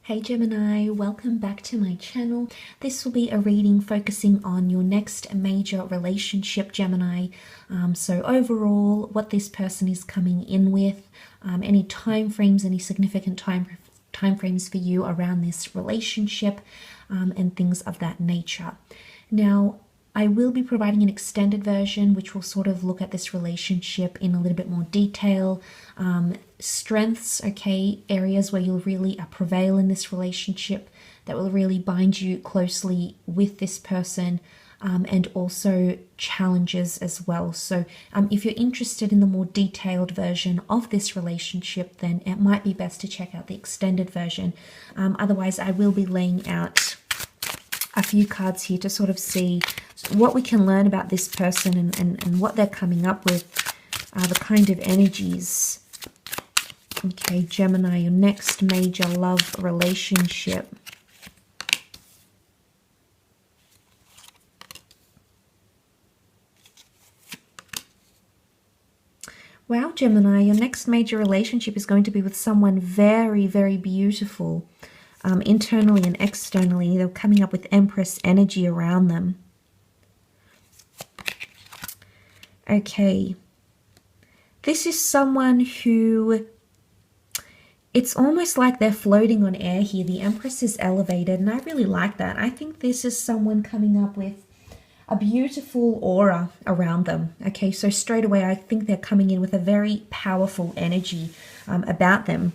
Hey Gemini, welcome back to my channel. This will be a reading focusing on your next major relationship, Gemini. So overall, what this person is coming in with, any time frames, any significant time frames for you around this relationship, and things of that nature. Now, I will be providing an extended version which will sort of look at this relationship in a little bit more detail. Strengths, okay, areas where you'll really prevail in this relationship that will really bind you closely with this person, and also challenges as well. So if you're interested in the more detailed version of this relationship, then it might be best to check out the extended version. Otherwise, I will be laying out a few cards here to sort of see what we can learn about this person and what they're coming up with, the kind of energies. Okay, Gemini, your next major love relationship. Wow, Gemini, your next major relationship is going to be with someone very, very beautiful. Internally and externally, they're coming up with Empress energy around them. Okay, this is someone who, it's almost like they're floating on air here. The Empress is elevated, and I really like that. I think this is someone coming up with a beautiful aura around them. Okay, so straight away, I think they're coming in with a very powerful energy about them.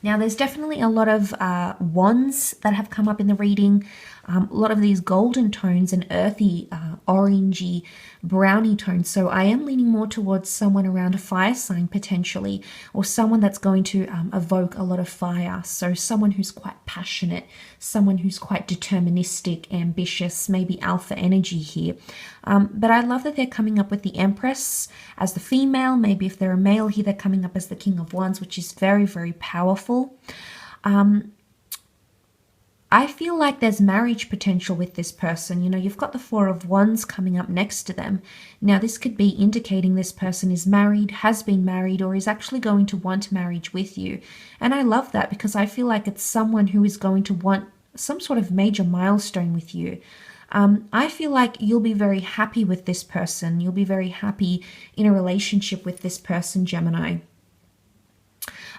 Now, there's definitely a lot of wands that have come up in the reading. A lot of these golden tones and earthy, orangey, browny tones. So I am leaning more towards someone around a fire sign potentially, or someone that's going to evoke a lot of fire. So someone who's quite passionate, someone who's quite deterministic, ambitious, maybe alpha energy here. But I love that they're coming up with the Empress as the female. Maybe if they're a male here, they're coming up as the King of Wands, which is very, very powerful. I feel like there's marriage potential with this person. You know, you've got the Four of Wands coming up next to them. Now, this could be indicating this person is married, has been married, or is actually going to want marriage with you. And I love that because I feel like it's someone who is going to want some sort of major milestone with you. I feel like you'll be very happy with this person. You'll be very happy in a relationship with this person, Gemini.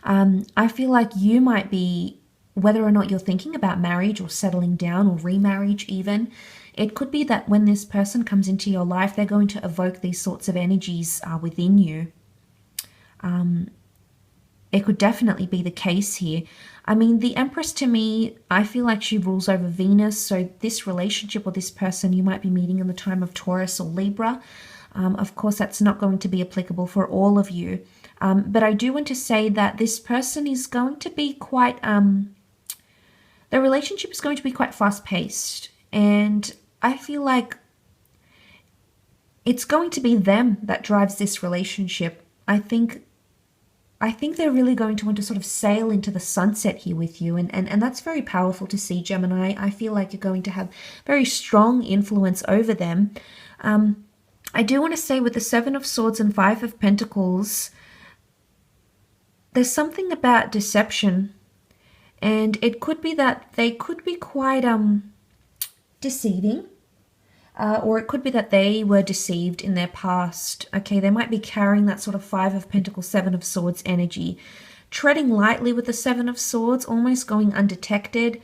I feel like you might be, whether or not you're thinking about marriage or settling down or remarriage even, it could be that when this person comes into your life, they're going to evoke these sorts of energies within you. It could definitely be the case here. I mean, the Empress to me, I feel like she rules over Venus. So this relationship or this person you might be meeting in the time of Taurus or Libra. Of course, that's not going to be applicable for all of you. But I do want to say that this person is going to be quite... the relationship is going to be quite fast-paced, and I feel like it's going to be them that drives this relationship. I think they're really going to want to sort of sail into the sunset here with you, and that's very powerful to see, Gemini. I feel like you're going to have very strong influence over them. I do want to say with the Seven of Swords and Five of Pentacles, there's something about deception. And it could be that they could be quite deceiving, or it could be that they were deceived in their past. Okay, they might be carrying that sort of Five of Pentacles, Seven of Swords energy, treading lightly with the Seven of Swords, almost going undetected.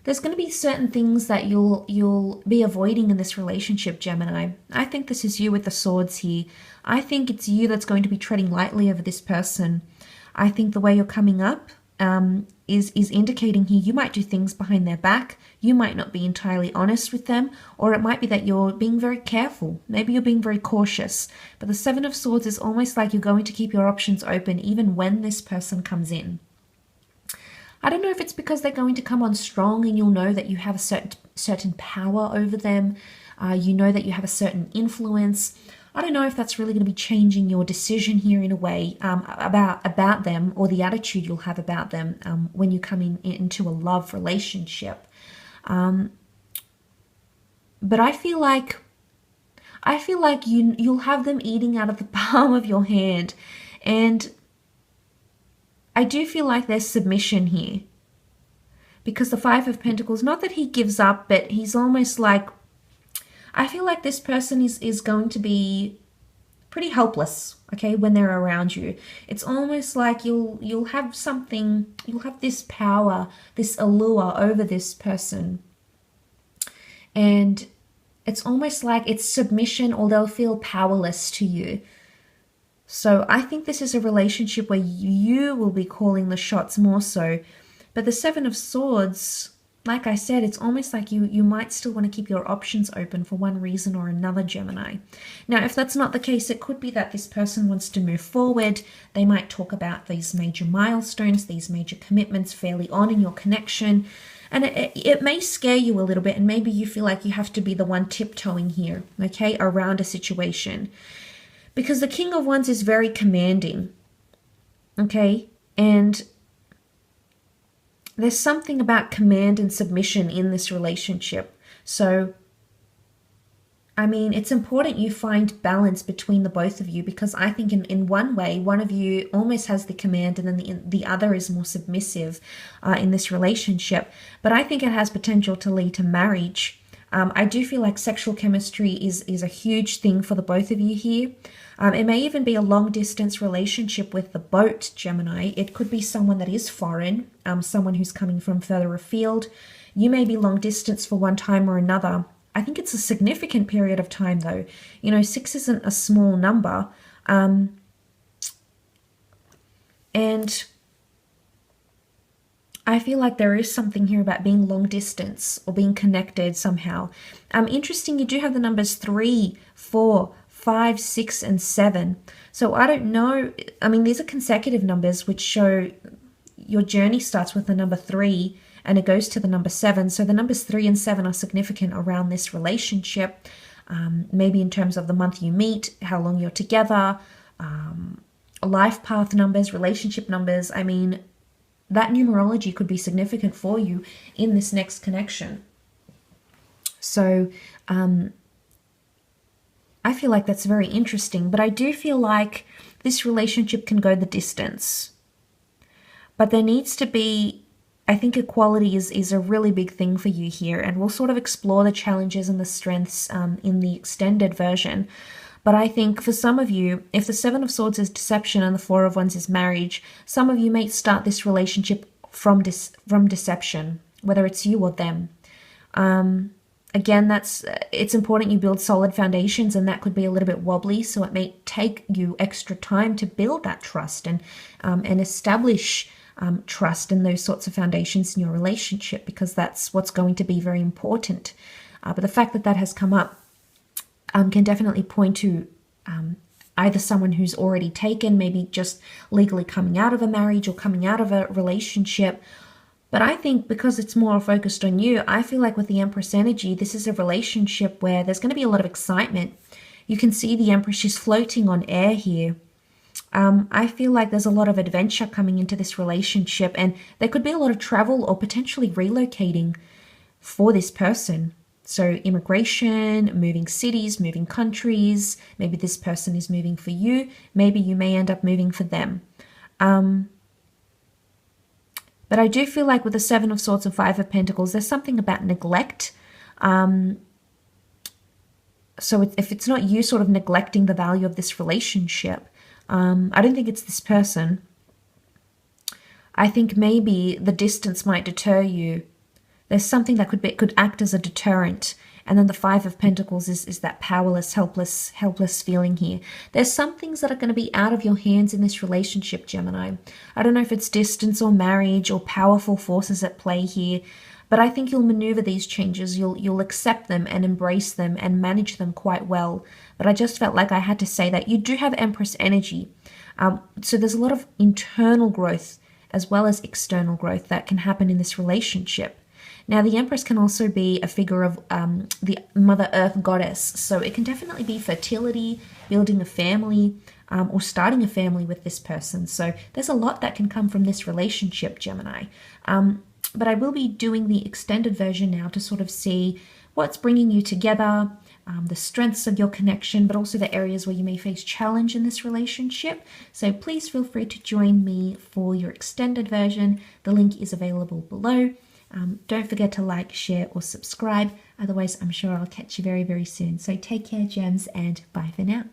There's going to be certain things that you'll be avoiding in this relationship, Gemini. I think this is you with the swords here. I think it's you that's going to be treading lightly over this person. I think the way you're coming up is indicating here you might do things behind their back. You might not be entirely honest with them, or it might be that you're being very careful. Maybe you're being very cautious. But the Seven of Swords is almost like you're going to keep your options open even when this person comes in. I don't know if it's because they're going to come on strong and you'll know that you have a certain power over them. You know that you have a certain influence. I don't know if that's really going to be changing your decision here in a way about them, or the attitude you'll have about them when you come into a love relationship. But I feel like you'll have them eating out of the palm of your hand, and I do feel like there's submission here. Because the Five of Pentacles, not that he gives up, but he's almost like, I feel like this person is going to be pretty helpless, okay, when they're around you. It's almost like you'll have something, you'll have this power, this allure over this person. And it's almost like it's submission, or they'll feel powerless to you. So I think this is a relationship where you will be calling the shots more so. But the Seven of Swords, like I said, it's almost like you might still want to keep your options open for one reason or another, Gemini. Now, if that's not the case, it could be that this person wants to move forward. They might talk about these major milestones, these major commitments fairly on in your connection. And it may scare you a little bit, and maybe you feel like you have to be the one tiptoeing here, okay, around a situation. Because the King of Wands is very commanding, okay? And there's something about command and submission in this relationship. So, I mean, it's important you find balance between the both of you, because I think in one way, one of you almost has the command and then the other is more submissive in this relationship. But I think it has potential to lead to marriage. I do feel like sexual chemistry is a huge thing for the both of you here. It may even be a long distance relationship with the boat, Gemini. It could be someone that is foreign, someone who's coming from further afield. You may be long distance for one time or another. I think it's a significant period of time though. You know, 6 isn't a small number. And I feel like there is something here about being long distance or being connected somehow. Interesting, you do have the numbers 3, 4, 5, 6, and 7. So I don't know. I mean, these are consecutive numbers which show your journey starts with the number 3 and it goes to the number 7. So the numbers 3 and 7 are significant around this relationship. Maybe in terms of the month you meet, how long you're together, life path numbers, relationship numbers. I mean, that numerology could be significant for you in this next connection. So, I feel like that's very interesting, but I do feel like this relationship can go the distance. But there needs to be, I think equality is a really big thing for you here, and we'll sort of explore the challenges and the strengths in the extended version. But I think for some of you, if the Seven of Swords is deception and the Four of Wands is marriage, some of you may start this relationship from deception, whether it's you or them. Again, it's important you build solid foundations, and that could be a little bit wobbly. So it may take you extra time to build that trust and establish trust in those sorts of foundations in your relationship, because that's what's going to be very important. But the fact that that has come up can definitely point to either someone who's already taken, maybe just legally coming out of a marriage or coming out of a relationship. But I think because it's more focused on you, I feel like with the Empress energy, this is a relationship where there's going to be a lot of excitement. You can see the Empress, she's floating on air here. I feel like there's a lot of adventure coming into this relationship, and there could be a lot of travel or potentially relocating for this person. So immigration, moving cities, moving countries. Maybe this person is moving for you. Maybe you may end up moving for them. But I do feel like with the Seven of Swords and Five of Pentacles, there's something about neglect. So if it's not you sort of neglecting the value of this relationship, I don't think it's this person. I think maybe the distance might deter you. There's something that could act as a deterrent. And then the Five of Pentacles is that powerless, helpless feeling here. There's some things that are going to be out of your hands in this relationship, Gemini. I don't know if it's distance or marriage or powerful forces at play here, but I think you'll maneuver these changes. You'll accept them and embrace them and manage them quite well. But I just felt like I had to say that. You do have Empress energy. So there's a lot of internal growth as well as external growth that can happen in this relationship. Now, the Empress can also be a figure of the Mother Earth goddess. So it can definitely be fertility, building a family, or starting a family with this person. So there's a lot that can come from this relationship, Gemini. But I will be doing the extended version now to sort of see what's bringing you together, the strengths of your connection, but also the areas where you may face challenge in this relationship. So please feel free to join me for your extended version. The link is available below. Don't forget to like, share, or subscribe. Otherwise, I'm sure I'll catch you very, very soon. So take care, gems, and bye for now.